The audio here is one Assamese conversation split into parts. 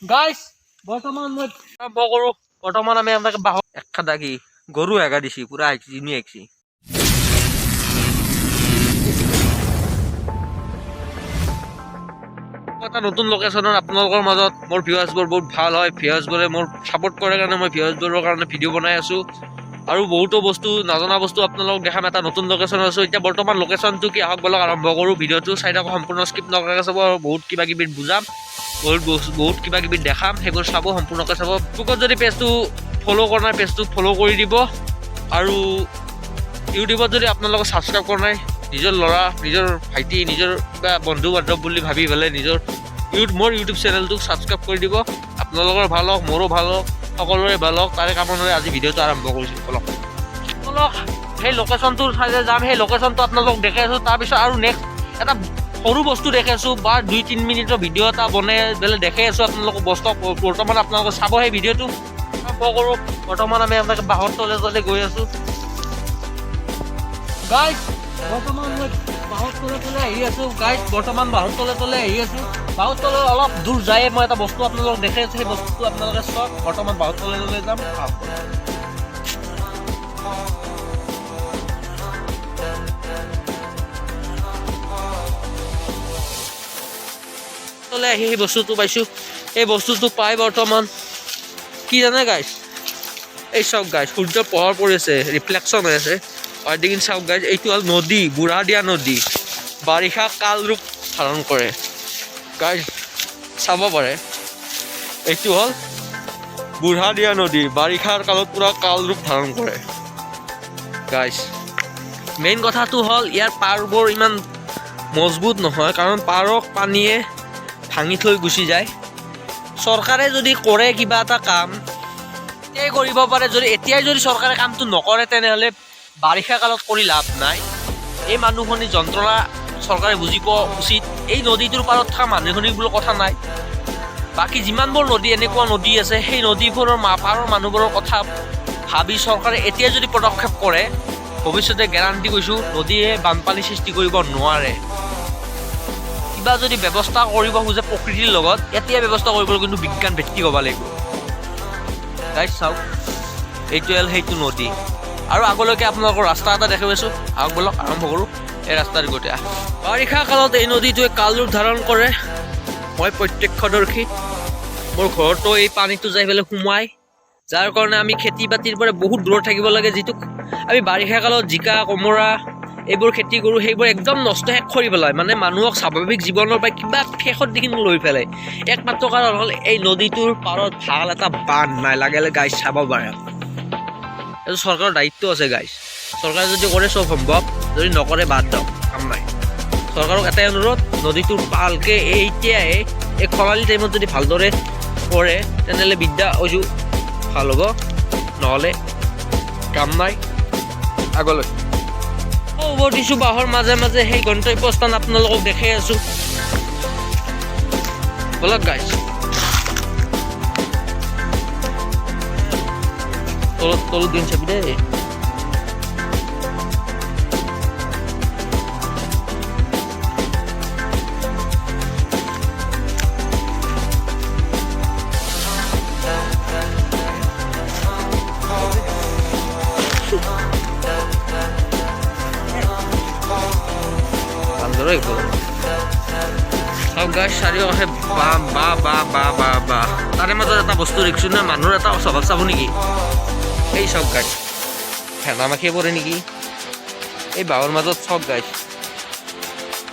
গাইস বর্তমান মই আরম্ভ করো বর্তমান আমি আপনাকে বাহ একটা দাগি গরু এগা দিছি পুরা চিনি একছি এটা নতুন লোকেশনত আপোনালোকৰ মাজত মোৰ ভিউয়াৰ্সবোৰ বহুত ভাল হয় ভিউয়াৰ্সবোৰে মোৰ সাপোৰ্ট কৰে কাৰণে মই ভিউয়াৰ্সবোৰৰ কাৰণে ভিডিও বনাই আছো আৰু বহুতো বস্তু নাজনা বস্তু আপোনালোকক দেখাম এটা নতুন লোকেশনত আছো এতিয়া বৰ্তমান লোকেশনটো কি আহক বলক আৰম্ভ কৰো ভিডিওটো চাই থাকক সম্পূৰ্ণ স্কিপ নকৰাকৈ চাব আৰু বহুত কিবা কিবি বুজাম বহুত কিবা কিবি দেখাম সেইবোৰ চাব সম্পূৰ্ণকৈ চাব ফেচবুকত যদি পেজটো ফলো কৰা নাই পেজটো ফলো কৰি দিব আৰু ইউটিউবত যদি আপোনালোকে সাবস্ক্ৰাইব কৰা নাই নিজৰ ল'ৰা নিজৰ ভাইটি নিজৰ কিবা বন্ধু বান্ধৱ বুলি ভাবি পেলাই নিজৰ মোৰ ইউটিউব চেনেলটো সাবস্ক্ৰাইব কৰি দিব আপোনালোকৰ ভাল হওক মোৰো ভাল হওক সকলোৰে ভাল হওক তাৰে কামনাৰে আজি ভিডিওটো আৰম্ভ কৰিছোঁ বলক সেই লোকেশনটোৰ ঠাইলৈ যাম সেই লোকেশনটো আপোনালোকক দেখাই আছোঁ তাৰপিছত আৰু নেক্সট এটা সৰু বস্তু দেখাই আছোঁ বা 2-3 মিনিটৰ ভিডিঅ' এটা বনাই পেলাই দেখাই আছোঁ আপোনালোকক বস্তু বৰ্তমান আপোনালোকে চাব সেই ভিডিঅ'টো আৰম্ভ কৰোঁ বৰ্তমান আমি আপোনালোকে বাহৰ তলে গৈ আছোঁ গাইজ বৰ্তমান মই বাহৰ তলে আহি আছোঁ গাইজ বৰ্তমান বাহৰ তলে আহি আছোঁ বাহৰ তলে অলপ দূৰ যায় মই এটা বস্তু আপোনালোকক দেখাই আছোঁ সেই বস্তুটো আপোনালোকে চাওক বৰ্তমান বাহৰ তলে যাম তলে আহি সেই বস্তুটো পাইছোঁ এই বস্তুটো পাই বৰ্তমান কি জানে গাইজ এই চাওক গাইজ সূৰ্যৰ পোহৰ পৰি আছে ৰিফ্লেকশ্যন হৈ আছে আৰু দেখোন চাওক গাইজ এইটো হ'ল নদী বুঢ়াদিয়া নদী বাৰিষা কাল ৰূপ ধাৰণ কৰে গাইজ চাব পাৰে এইটো হ'ল বুঢ়াদিয়া নদী বাৰিষাৰ কালত পুৰা কাল ৰূপ ধাৰণ কৰে গাইজ মেইন কথাটো হ'ল ইয়াৰ পাৰবোৰ ইমান মজবুত নহয় কাৰণ পাৰক পানীয়ে ভাঙি থৈ গুচি যায় চৰকাৰে যদি কৰে কিবা এটা কাম এতিয়াই কৰিব পাৰে যদি এতিয়াই যদি চৰকাৰে কামটো নকৰে তেনেহ'লে বাৰিষা কালত কৰি লাভ নাই এই মানুহখিনি যন্ত্ৰণা চৰকাৰে বুজিব উচিত এই নদীটোৰ পাৰত থকা মানুহখিনিৰ বোলো কথা নাই বাকী যিমানবোৰ নদী এনেকুৱা নদী আছে সেই নদীবোৰৰ পাৰৰ মানুহবোৰৰ কথা ভাবি চৰকাৰে এতিয়াই যদি পদক্ষেপ কৰে ভৱিষ্যতে গেৰাণ্টি কৈছোঁ নদীয়ে বানপানী সৃষ্টি কৰিব নোৱাৰে কিবা যদি ব্যৱস্থা কৰিব খোজে প্ৰকৃতিৰ লগত এতিয়া ব্যৱস্থা কৰিবলৈ কিন্তু বিজ্ঞান ভিত্তিক হ'ব লাগিব গাইজ চাওক এইটো হ'ল সেইটো নদী আৰু আগলৈকে আপোনালোকৰ ৰাস্তা এটা দেখাই আছোঁ আহক বলক আৰম্ভ কৰোঁ এই ৰাস্তাৰ গতিকে বাৰিষা কালত এই নদীটোৱে কাল ৰূপ ধাৰণ কৰে মই প্ৰত্যক্ষদৰ্শী মোৰ ঘৰতো এই পানীটো যাই পেলাই সোমাই যাৰ কাৰণে আমি খেতি বাতিৰ পৰা বহুত দূৰত থাকিব লাগে যিটো আমি বাৰিষা কালত জিকা কোমোৰা এইবোৰ খেতি কৰোঁ সেইবোৰ একদম নষ্ট শেষ কৰি পেলায় মানে মানুহক স্বাভাৱিক জীৱনৰ পৰা কিবা শেষত দেখি লৈ পেলাই একমাত্ৰ কাৰণ হ'ল এই নদীটোৰ পাৰত ভাল এটা বান্ধ নাই লাগিলে গাইজ চাব পাৰে এইটো চৰকাৰৰ দায়িত্ব আছে গাইজ চৰকাৰে যদি কৰে চব সম্ভৱ যদি নকৰে বাদ দিয়ক কাম নাই চৰকাৰক এটাই অনুৰোধ নদীটোৰ ভালকৈ এতিয়াই এই খৰালি টাইমত যদি ভালদৰে কৰে তেনেহ'লে বিদ্যা অজু ভাল হ'ব নহ'লে কাম নাই আগলৈ উভৰ দিছোঁ বাহৰ মাজে মাজে সেই গন্তব্যস্থান আপোনালোকক দেখাই আছোঁ বলক গাইজ তলত দিন চাবি দেই চাৰিওকাষে বা তাৰে মাজত এটা বস্তু দেখিছোঁ নহয় মানুহৰ এটা স্বভাৱ চাব নেকি এই চব গাইজ ফেনা মাখিয়ে পৰে নেকি এই বাঁহৰ মাজত চব গাইজ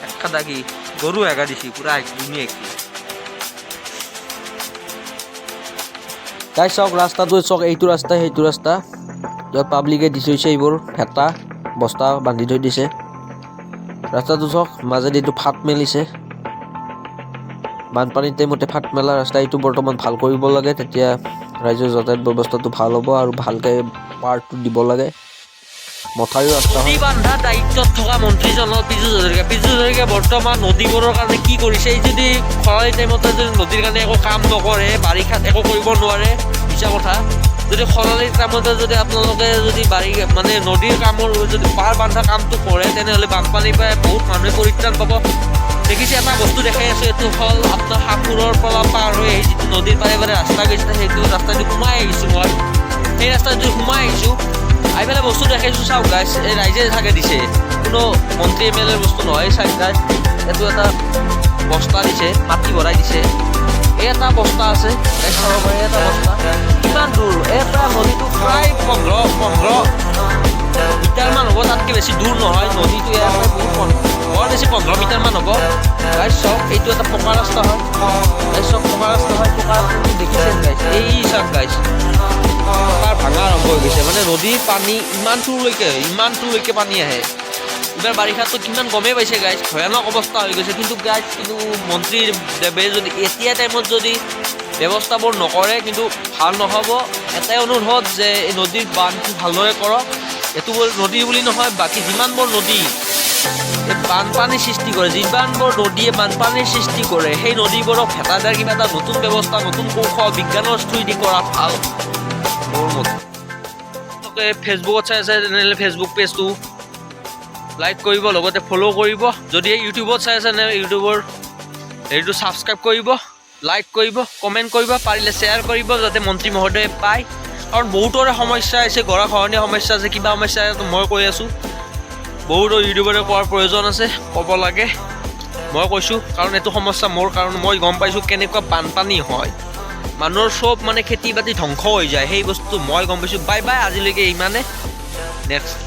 একটা দাগি গৰু এগা দিছি পুৰা ধুনীয়া গাইজ চাওক ৰাস্তাটো চাওক এইটো ৰাস্তা সেইটো ৰাস্তা য'ত পাব্লিকে দি থৈছে এইবোৰ ভেটা বস্তা বান্ধি থৈ দিছে ৰাস্তাটো চাওক মাজেদি এইটো ফাট মেলিছে বানপানীৰ টাইমতে ফাট মেলা ৰাস্তা এইটো বৰ্তমান ভাল কৰিব লাগে তেতিয়া ৰাজ্যৰ যাতায়াত ব্যৱস্থাটো ভাল হ'ব আৰু ভালকৈ পাৰটো দিব লাগে মথাউৰি ৰাস্তা নদী বান্ধা দায়িত্বত থকা মন্ত্ৰীজনৰ পীযুষ হাজৰিকা বৰ্তমান নদীবোৰৰ কাৰণে কি কৰিছে এই যদি খৰালি টাইমতে যদি নদীৰ কাৰণে একো কাম নকৰে বাৰিষাত একো কৰিব নোৱাৰে মিছা কথা যদি খৰালিৰ টাইমতে যদি আপোনালোকে যদি মানে নদীৰ কামৰ যদি পাৰ বান্ধা কামটো কৰে তেনেহ'লে বানপানীৰ পৰা বহুত মানুহে পৰিত্ৰাণ পাব দেখিছে এটা বস্তু দেখাই আছোঁ এইটো হ'ল আপোনাৰ হাপুৰৰ পৰা পাৰ হৈ আহি যিটো নদীৰ ৰাস্তা গৈছে সেইটো ৰাস্তাটো সোমাই আহিছোঁ মই সেই ৰাস্তাটো সোমাই আহিছোঁ আহি পেলাই বস্তু দেখাইছোঁ চাওক গাইছ এই ৰাইজে থাকে দিছে কোনো মন্ত্ৰী এম এল এৰ বস্তু নহয় চাওক গাইছ এইটো এটা বস্তা দিছে মাটি ভৰাই দিছে এই এটা বস্তা আছে চাব পাৰে এটা বস্তা কিমান দূৰ এটা নদীটো প্ৰায় 15 মিটাৰমান হ'ব তাতকৈ বেছি দূৰ নহয় নদীটো ইয়াৰ পৰা বহুত বৰ বেছি 15 মিটাৰমান হ'ব গাইছ চাওক এইটো এটা পকা ৰাস্তা হয় গাইছ চাওক পকা ৰাস্তা হয় পকা ৰাস্তাটো দেখিছে গাইছ এই চাওক গাইছ পকাৰ ভাঙা আৰম্ভ হৈ গৈছে মানে নদীৰ পানী ইমান দূৰলৈকে পানী আহে এইবাৰ বাৰিষাতো কিমান গমেই পাইছে গাইছ ভয়ানক অৱস্থা হৈ গৈছে কিন্তু গাইছ কিন্তু মন্ত্ৰী দেৱে যদি এতিয়া টাইমত যদি ব্যৱস্থাবোৰ নকৰে কিন্তু ভাল নহ'ব এটাই অনুৰোধ যে এই নদীৰ বান্ধটো ভালদৰে কৰক এইটো নদী বুলি নহয় বাকী যিমানবোৰ নদী বানপানীৰ সৃষ্টি কৰে যিমানবোৰ নদীয়ে বানপানীৰ সৃষ্টি কৰে সেই নদীবোৰক ভেটা দিয়াৰ কিবা এটা নতুন ব্যৱস্থা নতুন কৌশল বিজ্ঞানৰ থ্ৰুদি কৰা ভাল মোৰ মতে ফেচবুকত চাই আছে তেনেহ'লে ফেচবুক পেজটো লাইক কৰিব লগতে ফ'ল' কৰিব যদি ইউটিউবত চাই আছে তেনেহ'লে ইউটিউবৰ হেৰিটো ছাবস্ক্ৰাইব কৰিব লাইক কৰিব কমেণ্ট কৰিব পাৰিলে শ্বেয়াৰ কৰিব যাতে মন্ত্ৰী মহোদয়ে পায় কাৰণ বহুতৰে সমস্যা আছে গৰাখহনীয়া সমস্যা আছে কিবা সমস্যা আছে মই কৈ আছোঁ বহুতো ইউটিউবাৰে কোৱাৰ প্ৰয়োজন আছে ক'ব লাগে মই কৈছোঁ কাৰণ এইটো সমস্যা মোৰ কাৰণ মই গম পাইছোঁ কেনেকুৱা বানপানী হয় মানুহৰ চব মানে খেতি বাতি ধ্বংস হৈ যায় সেই বস্তু মই গম পাইছোঁ বাই বাই আজিলৈকে ইমানে নেক্সট